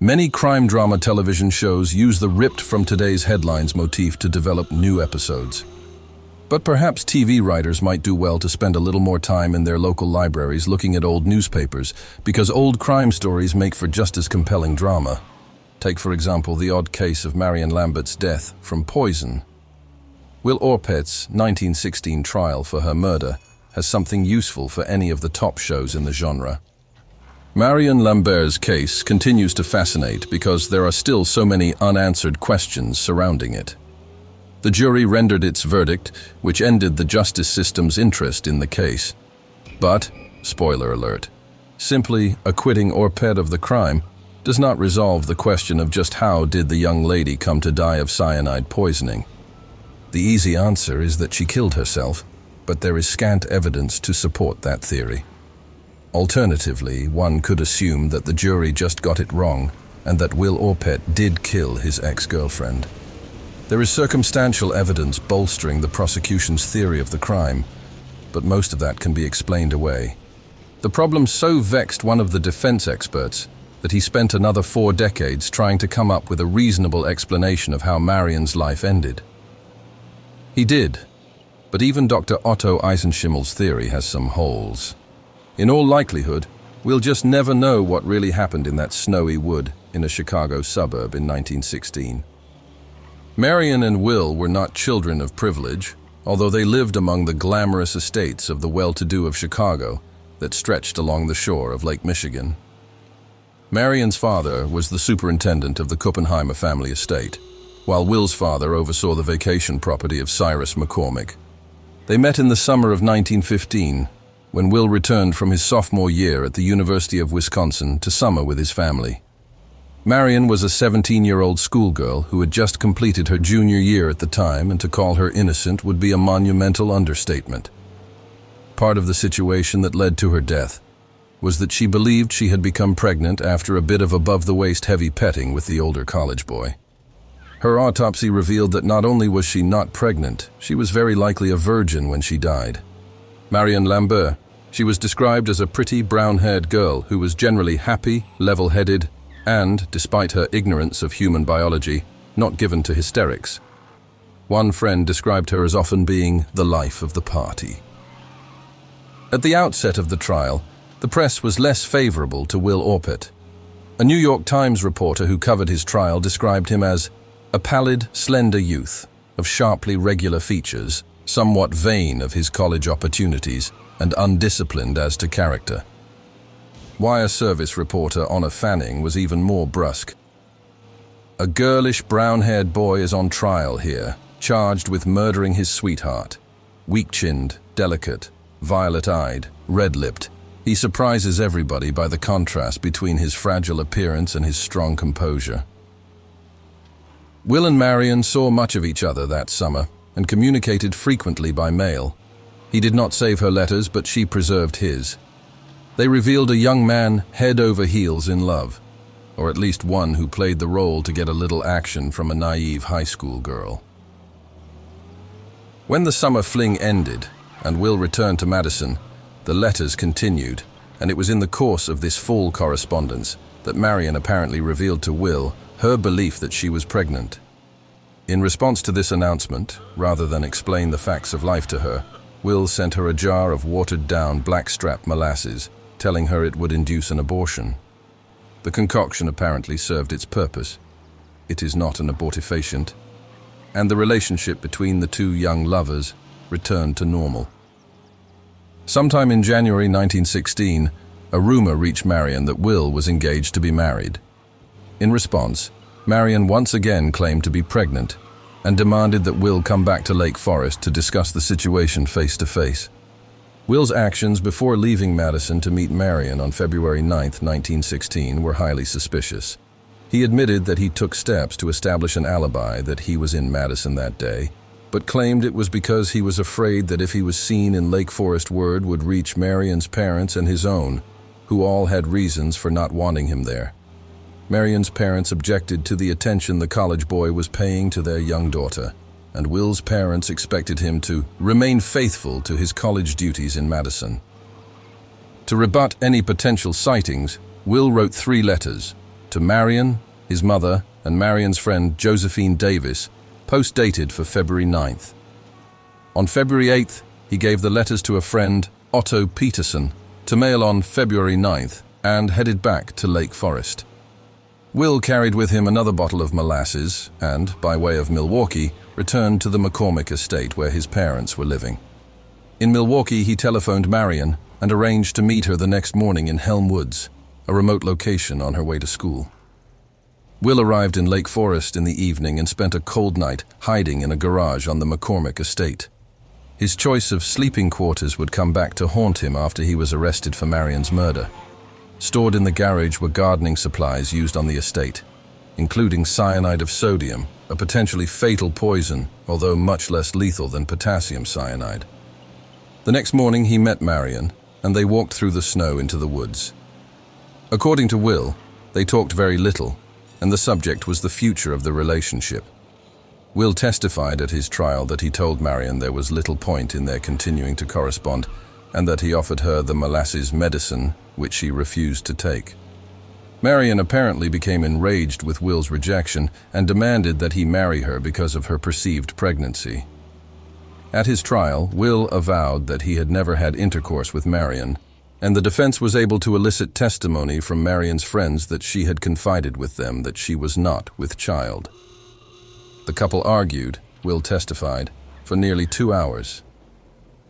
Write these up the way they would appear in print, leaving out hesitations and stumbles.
Many crime drama television shows use the ripped from today's headlines motif to develop new episodes. But perhaps TV writers might do well to spend a little more time in their local libraries looking at old newspapers, because old crime stories make for just as compelling drama. Take, for example, the odd case of Marion Lambert's death from poison. Will Orpett's 1916 trial for her murder has something useful for any of the top shows in the genre. Marion Lambert's case continues to fascinate because there are still so many unanswered questions surrounding it. The jury rendered its verdict, which ended the justice system's interest in the case. But, spoiler alert, simply acquitting Orpett of the crime does not resolve the question of just how did the young lady come to die of cyanide poisoning. The easy answer is that she killed herself, but there is scant evidence to support that theory. Alternatively, one could assume that the jury just got it wrong and that Will Orpett did kill his ex-girlfriend. There is circumstantial evidence bolstering the prosecution's theory of the crime, but most of that can be explained away. The problem so vexed one of the defense experts that he spent another 4 decades trying to come up with a reasonable explanation of how Marion's life ended. He did, but even Dr. Otto Eisenschimmel's theory has some holes. In all likelihood, we'll just never know what really happened in that snowy wood in a Chicago suburb in 1916. Marion and Will were not children of privilege, although they lived among the glamorous estates of the well-to-do of Chicago that stretched along the shore of Lake Michigan. Marion's father was the superintendent of the Kuppenheimer family estate, while Will's father oversaw the vacation property of Cyrus McCormick. They met in the summer of 1915, when Will returned from his sophomore year at the University of Wisconsin to summer with his family. Marion was a 17-year-old schoolgirl who had just completed her junior year at the time, and to call her innocent would be a monumental understatement. Part of the situation that led to her death was that she believed she had become pregnant after a bit of above-the-waist heavy petting with the older college boy. Her autopsy revealed that not only was she not pregnant, she was very likely a virgin when she died. Marion Lambert, she was described as a pretty brown-haired girl who was generally happy, level-headed, and, despite her ignorance of human biology, not given to hysterics. One friend described her as often being the life of the party. At the outset of the trial, the press was less favorable to Will Orpett. A New York Times reporter who covered his trial described him as a pallid, slender youth of sharply regular features, somewhat vain of his college opportunities and undisciplined as to character. Wire service reporter Honor Fanning was even more brusque. A girlish brown-haired boy is on trial here, charged with murdering his sweetheart. Weak-chinned, delicate, violet-eyed, red-lipped, he surprises everybody by the contrast between his fragile appearance and his strong composure. Will and Marion saw much of each other that summer and communicated frequently by mail. He did not save her letters, but she preserved his. They revealed a young man head over heels in love, or at least one who played the role to get a little action from a naive high school girl. When the summer fling ended and Will returned to Madison, the letters continued, and it was in the course of this fall correspondence that Marion apparently revealed to Will her belief that she was pregnant. In response to this announcement, rather than explain the facts of life to her, Will sent her a jar of watered-down blackstrap molasses, telling her it would induce an abortion. The concoction apparently served its purpose. It is not an abortifacient, and the relationship between the two young lovers returned to normal. Sometime in January 1916, a rumor reached Marion that Will was engaged to be married. In response, Marion once again claimed to be pregnant and demanded that Will come back to Lake Forest to discuss the situation face to face. Will's actions before leaving Madison to meet Marion on February 9, 1916, were highly suspicious. He admitted that he took steps to establish an alibi that he was in Madison that day, but claimed it was because he was afraid that if he was seen in Lake Forest, word would reach Marion's parents and his own, who all had reasons for not wanting him there. Marion's parents objected to the attention the college boy was paying to their young daughter, and Will's parents expected him to remain faithful to his college duties in Madison. To rebut any potential sightings, Will wrote 3 letters, to Marion, his mother, and Marion's friend Josephine Davis, post-dated for February 9th. On February 8th, he gave the letters to a friend, Otto Peterson, to mail on February 9th and headed back to Lake Forest. Will carried with him another bottle of molasses and, by way of Milwaukee, returned to the McCormick estate where his parents were living. In Milwaukee, he telephoned Marion and arranged to meet her the next morning in Helm Woods, a remote location on her way to school. Will arrived in Lake Forest in the evening and spent a cold night hiding in a garage on the McCormick estate. His choice of sleeping quarters would come back to haunt him after he was arrested for Marion's murder. Stored in the garage were gardening supplies used on the estate, including cyanide of sodium, a potentially fatal poison, although much less lethal than potassium cyanide. The next morning he met Marion, and they walked through the snow into the woods. According to Will, they talked very little, and the subject was the future of the relationship. Will testified at his trial that he told Marion there was little point in their continuing to correspond, and that he offered her the molasses medicine, which she refused to take. Marion apparently became enraged with Will's rejection and demanded that he marry her because of her perceived pregnancy. At his trial, Will avowed that he had never had intercourse with Marion, and the defense was able to elicit testimony from Marion's friends that she had confided with them that she was not with child. The couple argued, Will testified, for nearly 2 hours.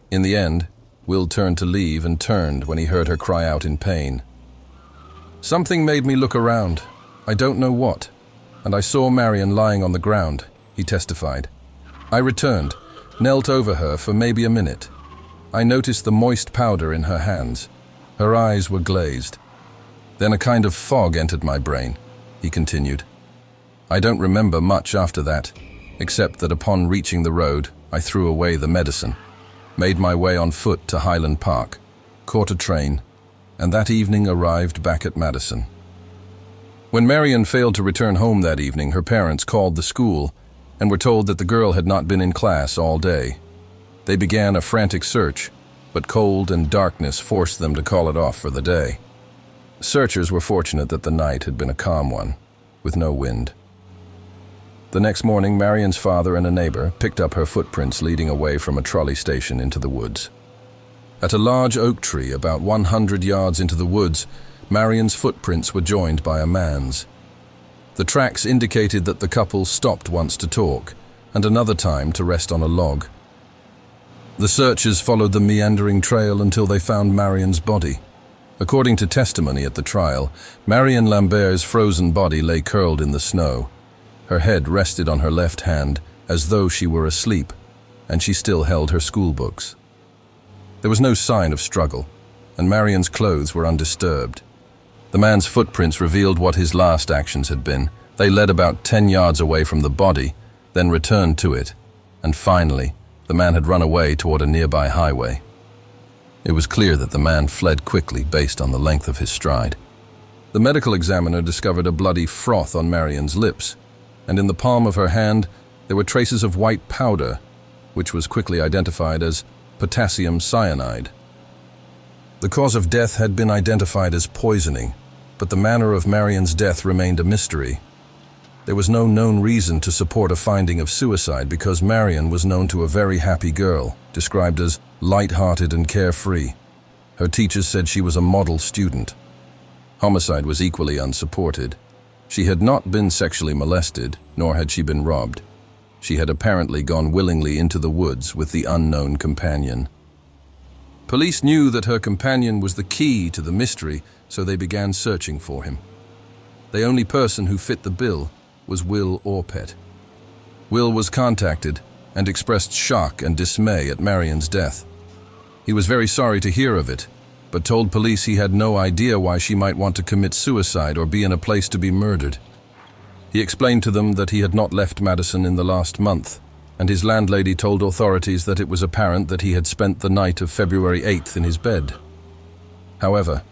In the end, Will turned to leave and turned when he heard her cry out in pain. "Something made me look around. I don't know what. And I saw Marion lying on the ground," he testified. "I returned, knelt over her for maybe a minute. I noticed the moist powder in her hands. Her eyes were glazed. Then a kind of fog entered my brain," he continued. "I don't remember much after that, except that upon reaching the road, I threw away the medicine, made my way on foot to Highland Park, caught a train, and that evening arrived back at Madison." When Marion failed to return home that evening, her parents called the school and were told that the girl had not been in class all day. They began a frantic search, but cold and darkness forced them to call it off for the day. Searchers were fortunate that the night had been a calm one, with no wind. The next morning, Marion's father and a neighbor picked up her footprints leading away from a trolley station into the woods. At a large oak tree about 100 yards into the woods, Marion's footprints were joined by a man's. The tracks indicated that the couple stopped once to talk, and another time to rest on a log. The searchers followed the meandering trail until they found Marion's body. According to testimony at the trial, Marion Lambert's frozen body lay curled in the snow. Her head rested on her left hand as though she were asleep, and she still held her school books. There was no sign of struggle, and Marion's clothes were undisturbed. The man's footprints revealed what his last actions had been. They led about 10 yards away from the body, then returned to it, and finally, the man had run away toward a nearby highway. It was clear that the man fled quickly based on the length of his stride. The medical examiner discovered a bloody froth on Marion's lips, and in the palm of her hand there were traces of white powder, which was quickly identified as potassium cyanide. The cause of death had been identified as poisoning, but the manner of Marion's death remained a mystery. There was no known reason to support a finding of suicide because Marion was known to a very happy girl, described as light-hearted and carefree. Her teachers said she was a model student. Homicide was equally unsupported. She had not been sexually molested, nor had she been robbed. She had apparently gone willingly into the woods with the unknown companion. Police knew that her companion was the key to the mystery, so they began searching for him. The only person who fit the bill was Will Orpet. Will was contacted and expressed shock and dismay at Marion's death. He was very sorry to hear of it, but told police he had no idea why she might want to commit suicide or be in a place to be murdered. He explained to them that he had not left Madison in the last month, and his landlady told authorities that it was apparent that he had spent the night of February 8th in his bed. However,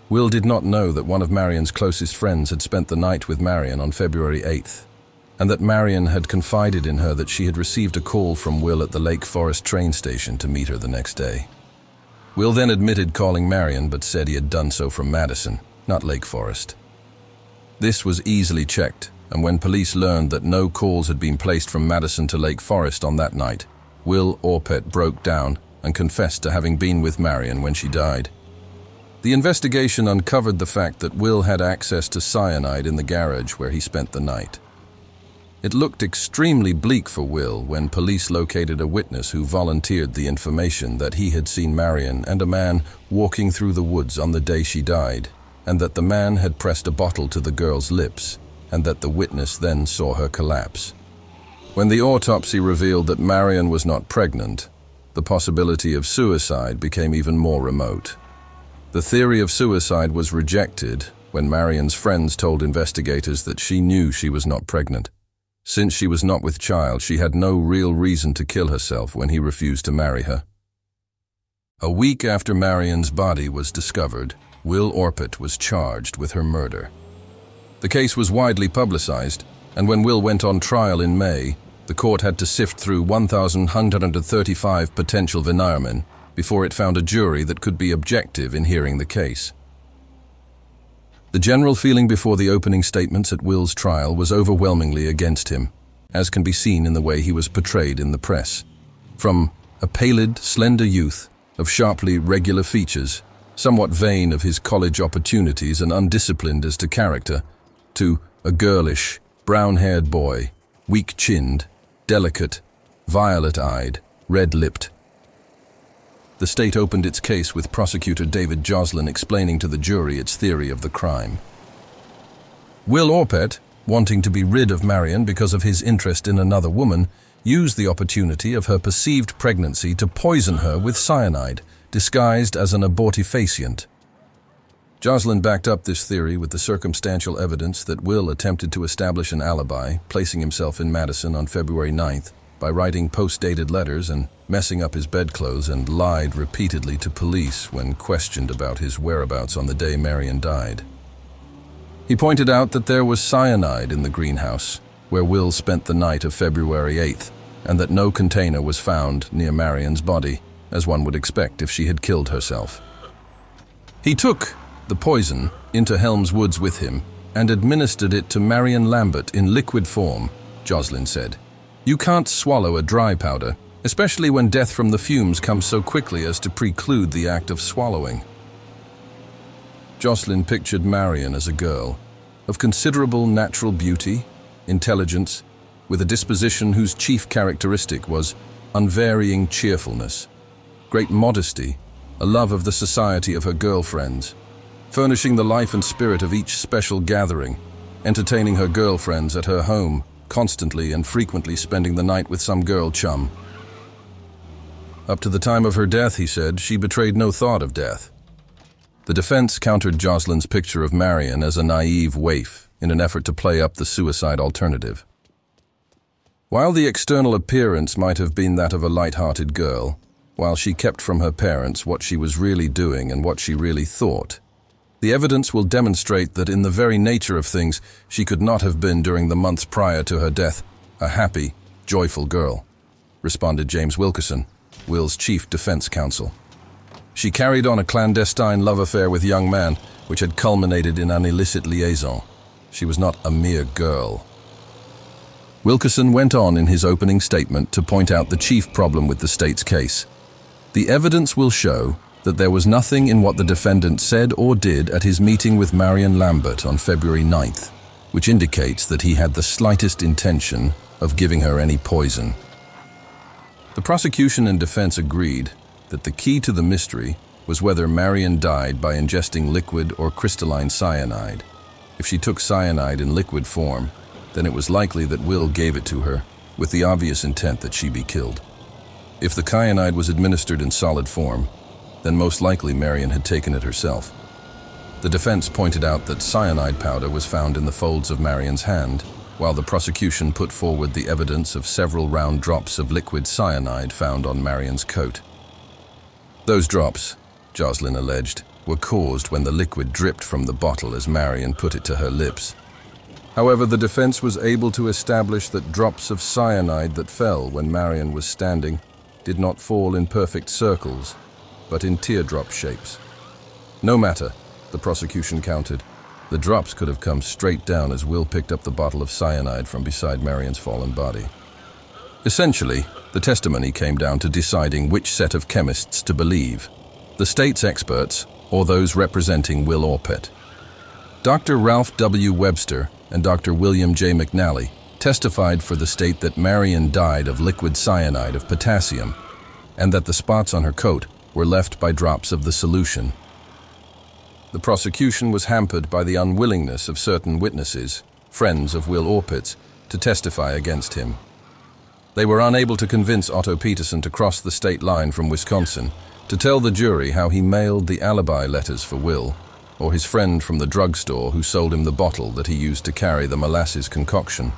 Will did not know that one of Marion's closest friends had spent the night with Marion on February 8th, and that Marion had confided in her that she had received a call from Will at the Lake Forest train station to meet her the next day. Will then admitted calling Marion but said he had done so from Madison, not Lake Forest. This was easily checked, and when police learned that no calls had been placed from Madison to Lake Forest on that night, Will Orpett broke down and confessed to having been with Marion when she died. The investigation uncovered the fact that Will had access to cyanide in the garage where he spent the night. It looked extremely bleak for Will when police located a witness who volunteered the information that he had seen Marion and a man walking through the woods on the day she died, and that the man had pressed a bottle to the girl's lips, and that the witness then saw her collapse. When the autopsy revealed that Marion was not pregnant, the possibility of suicide became even more remote. The theory of suicide was rejected when Marion's friends told investigators that she knew she was not pregnant. Since she was not with child, she had no real reason to kill herself when he refused to marry her. A week after Marion's body was discovered, Will Orpett was charged with her murder. The case was widely publicized, and when Will went on trial in May, the court had to sift through 1,135 potential venirmen before it found a jury that could be objective in hearing the case. The general feeling before the opening statements at Will's trial was overwhelmingly against him, as can be seen in the way he was portrayed in the press. From a pallid, slender youth of sharply regular features, somewhat vain of his college opportunities and undisciplined as to character, to a girlish, brown-haired boy, weak-chinned, delicate, violet-eyed, red-lipped. The state opened its case with prosecutor David Joslin explaining to the jury its theory of the crime. Will Orpett, wanting to be rid of Marion because of his interest in another woman, used the opportunity of her perceived pregnancy to poison her with cyanide, disguised as an abortifacient. Joslin backed up this theory with the circumstantial evidence that Will attempted to establish an alibi, placing himself in Madison on February 9th by writing post-dated letters and messing up his bedclothes, and lied repeatedly to police when questioned about his whereabouts on the day Marion died. He pointed out that there was cyanide in the greenhouse, where Will spent the night of February 8th, and that no container was found near Marion's body, as one would expect if she had killed herself. He took the poison into Helms Woods with him and administered it to Marion Lambert in liquid form, Joslin said. You can't swallow a dry powder, especially when death from the fumes comes so quickly as to preclude the act of swallowing. Joslin pictured Marion as a girl of considerable natural beauty, intelligence, with a disposition whose chief characteristic was unvarying cheerfulness, great modesty, a love of the society of her girlfriends, furnishing the life and spirit of each special gathering, entertaining her girlfriends at her home, constantly and frequently spending the night with some girl chum. Up to the time of her death, he said, she betrayed no thought of death. The defense countered Joslin's picture of Marion as a naive waif in an effort to play up the suicide alternative. While the external appearance might have been that of a light-hearted girl, while she kept from her parents what she was really doing and what she really thought, the evidence will demonstrate that in the very nature of things, she could not have been during the months prior to her death a happy, joyful girl, responded James Wilkerson, Will's chief defense counsel. She carried on a clandestine love affair with a young man, which had culminated in an illicit liaison. She was not a mere girl. Wilkerson went on in his opening statement to point out the chief problem with the state's case. The evidence will show that there was nothing in what the defendant said or did at his meeting with Marion Lambert on February 9th, which indicates that he had the slightest intention of giving her any poison. The prosecution and defense agreed that the key to the mystery was whether Marion died by ingesting liquid or crystalline cyanide. If she took cyanide in liquid form, then it was likely that Will gave it to her with the obvious intent that she be killed. If the cyanide was administered in solid form, then most likely Marion had taken it herself. The defense pointed out that cyanide powder was found in the folds of Marion's hand, while the prosecution put forward the evidence of several round drops of liquid cyanide found on Marion's coat. Those drops, Joslin alleged, were caused when the liquid dripped from the bottle as Marion put it to her lips. However, the defense was able to establish that drops of cyanide that fell when Marion was standing did not fall in perfect circles, but in teardrop shapes. No matter, the prosecution countered. The drops could have come straight down as Will picked up the bottle of cyanide from beside Marion's fallen body. Essentially, the testimony came down to deciding which set of chemists to believe, the state's experts or those representing Will Orpett. Dr. Ralph W. Webster and Dr. William J. McNally testified for the state that Marion died of liquid cyanide of potassium and that the spots on her coat were left by drops of the solution. The prosecution was hampered by the unwillingness of certain witnesses, friends of Will Orpett's, to testify against him. They were unable to convince Otto Peterson to cross the state line from Wisconsin to tell the jury how he mailed the alibi letters for Will, or his friend from the drugstore who sold him the bottle that he used to carry the molasses concoction.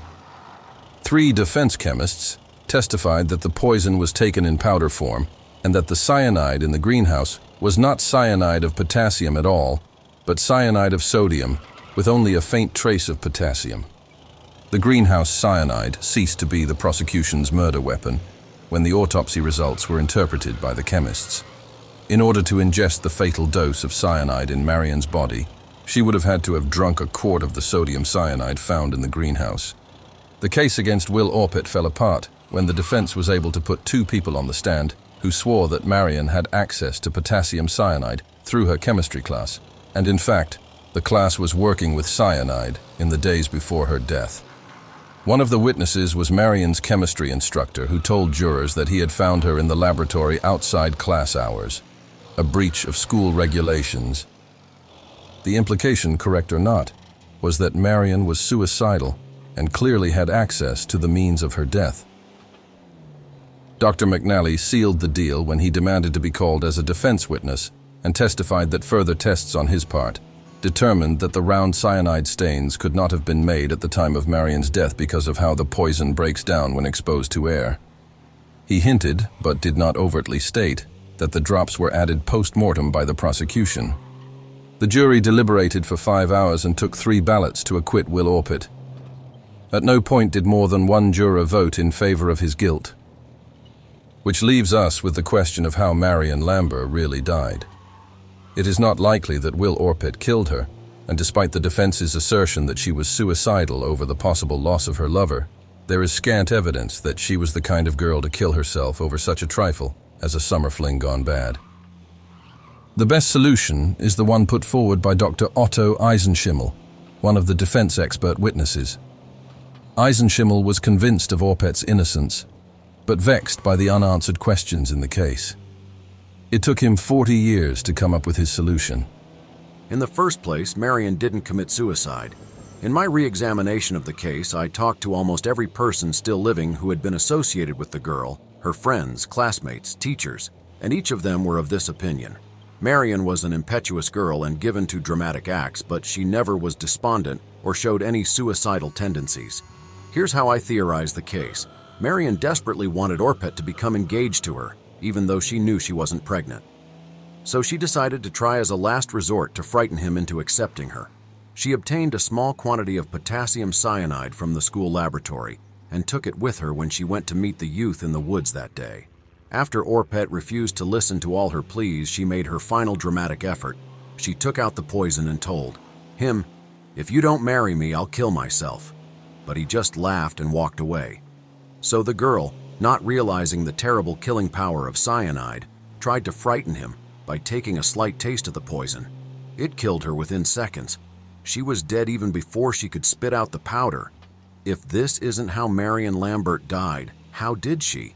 3 defense chemists testified that the poison was taken in powder form and that the cyanide in the greenhouse was not cyanide of potassium at all, but cyanide of sodium with only a faint trace of potassium. The greenhouse cyanide ceased to be the prosecution's murder weapon when the autopsy results were interpreted by the chemists. In order to ingest the fatal dose of cyanide in Marion's body, she would have had to have drunk a quart of the sodium cyanide found in the greenhouse. The case against Will Orpett fell apart when the defense was able to put 2 people on the stand who swore that Marion had access to potassium cyanide through her chemistry class, and in fact, the class was working with cyanide in the days before her death. One of the witnesses was Marion's chemistry instructor who told jurors that he had found her in the laboratory outside class hours, a breach of school regulations. The implication, correct or not, was that Marion was suicidal and clearly had access to the means of her death. Dr. McNally sealed the deal when he demanded to be called as a defense witness and testified that further tests on his part determined that the round cyanide stains could not have been made at the time of Marion's death because of how the poison breaks down when exposed to air. He hinted, but did not overtly state, that the drops were added post-mortem by the prosecution. The jury deliberated for 5 hours and took 3 ballots to acquit Will Orpett. At no point did more than 1 juror vote in favor of his guilt, which leaves us with the question of how Marion Lambert really died. It is not likely that Will Orpett killed her, and despite the defense's assertion that she was suicidal over the possible loss of her lover, there is scant evidence that she was the kind of girl to kill herself over such a trifle as a summer fling gone bad. The best solution is the one put forward by Dr. Otto Eisenschimmel, one of the defense expert witnesses. Eisenschimmel was convinced of Orpett's innocence, but vexed by the unanswered questions in the case. It took him 40 years to come up with his solution. In the first place, Marion didn't commit suicide. In my re-examination of the case, I talked to almost every person still living who had been associated with the girl, her friends, classmates, teachers, and each of them were of this opinion. Marion was an impetuous girl and given to dramatic acts, but she never was despondent or showed any suicidal tendencies. Here's how I theorize the case. Marion desperately wanted Orpett to become engaged to her, even though she knew she wasn't pregnant. So she decided to try as a last resort to frighten him into accepting her. She obtained a small quantity of potassium cyanide from the school laboratory and took it with her when she went to meet the youth in the woods that day. After Orpett refused to listen to all her pleas, she made her final dramatic effort. She took out the poison and told him, "If you don't marry me, I'll kill myself." But he just laughed and walked away. So the girl, not realizing the terrible killing power of cyanide, tried to frighten him by taking a slight taste of the poison. It killed her within seconds. She was dead even before she could spit out the powder. If this isn't how Marion Lambert died, how did she?